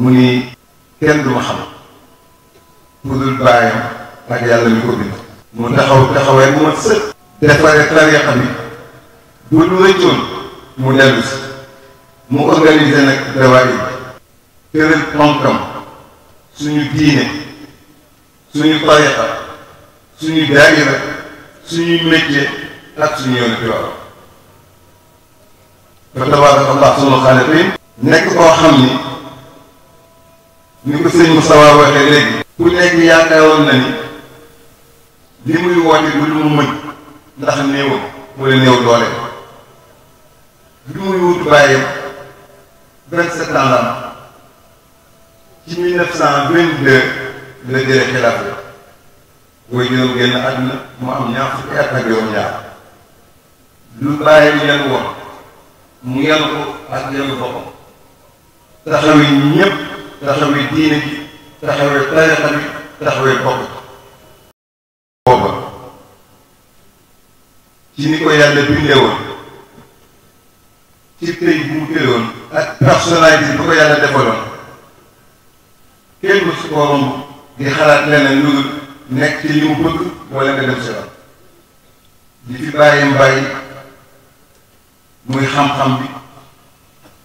mu ni kenn du ma xam ku dul baayam ak yàlla mi ko bind mu taxawee mu mat sëkk defaree tariqa bi bu lu rëccoon mu dellu si mu organiser nag dawaay yi tëral ponkam suñu diine suñu tariqa suñu daayira suñuy métier ak suñu yoonu ci wàllu fa tabaarakallah sunu xaaliqiin nekk koo xam ni ko sëñ Moustapha waxee léegi ku nekk yaakaaroon na ni li muy woote du lu mu mën ndax néewam wala néew doole bi muy wutu bàyyam 27 ans la am ci 1922 la jëlee xilaaf la booy juróom génn àdduna mu am ñaar fukki at ak juróom-ñaar lu bàyyam yan woon mu yan ko ak yanu boppam taxawi ñëpp taxawi diine ji taxawee tariqa bi taxawee bokk booba ci ni ko yàlla bindee woon ci tey bu mu tëye woon ak personnalité bu ko yàlla defaloon kenn su ko romb di xalaat leneen lu dul nekk ci li mu bëgg wala nga dem si la di fi bàyyi bàyyi muy xam-xam bi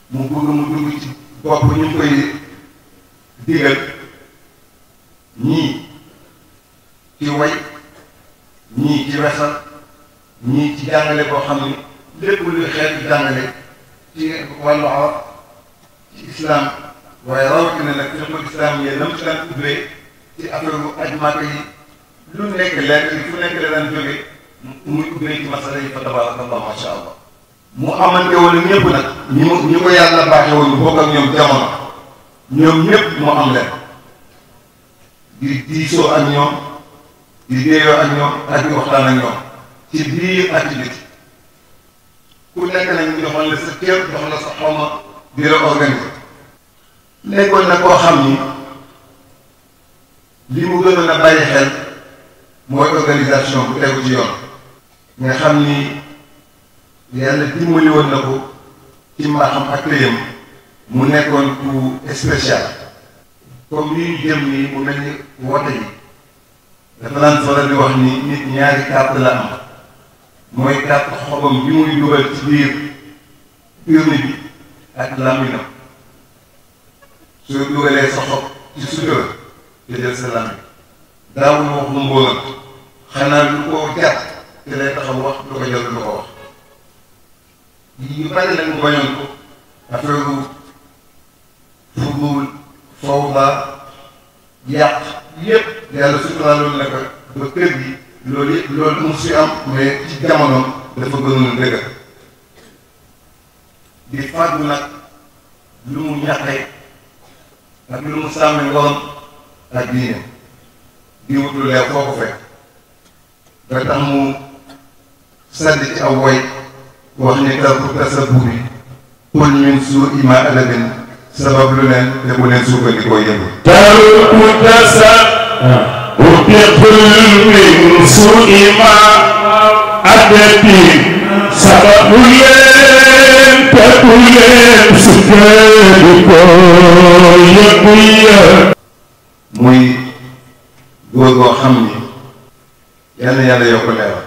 mu bëgg mu dugg ci bopp ñu koy digal ñii ci way ñii ci wesal ñii ci jàngale boo xam ni lépp luy xeetu jàngale ci wàllu arab ci islam waaye rawatina nag ci xamul islam yi nam ci daan ubbee ci affaire aj Màkka yi lu nekk lekk fu nekk la daan jóge muy ubbee ci masala yi fa tabarakallah masha allah mu amante woon ñëpp nag ñi ko yàlla baaxe woon ñu bokk ak ñoom jamono ñoom ñëpp mu am leen di diisoo ak ñoom di déeyoo ak ñoom ak di waxtaan ak ñoom ci biir activité ku nekk nag ñu joxoon la sa cër jox la sa xawma di la organiser nekkoon na koo xam ni li mu gënoon a bàyyi xel mooy organisation bu tegu ci yoon nga xam ni yàlla dimbali woon na ko ci mbaaxam ak téyam mu nekkoon ku spécial comme li ñu jëm nii mu mel ni woote yi dafa daan faral di wax ni nit ñaari carte la am mooy carte xobam bi muy dugal ci biir urne bi ak làmminam soo dugalee sa xob ci sutura te jël sa làmmin daawul wax lu mbóolam xanaa lu ko jàpp te lay taxaw wax lu ko jël lu ko wax yu bari nag mu bañoon ko affaire football fawda yàq yépp yàlla suturaaloon na ko ba kër gi loolu yëpp loolu mu si am mais ci jamono dafa gënoon dëgg di fàggu nag lu mu ñaqee ak lu mu sàmme ngorom ak diine di wut lu leer foo ko fekk ba tax mu sàdd ci aw woy wax ni tarku tasaburi qul min suu'i ma adabin sabab lu leen te bu leen sukkandikoo yëngu tarku tasaburi qul min suu'i ma adabin sabab lu leen te bu leen sukkandikoo yëngu muy góor goo xam ni yal na yàlla yokk leeral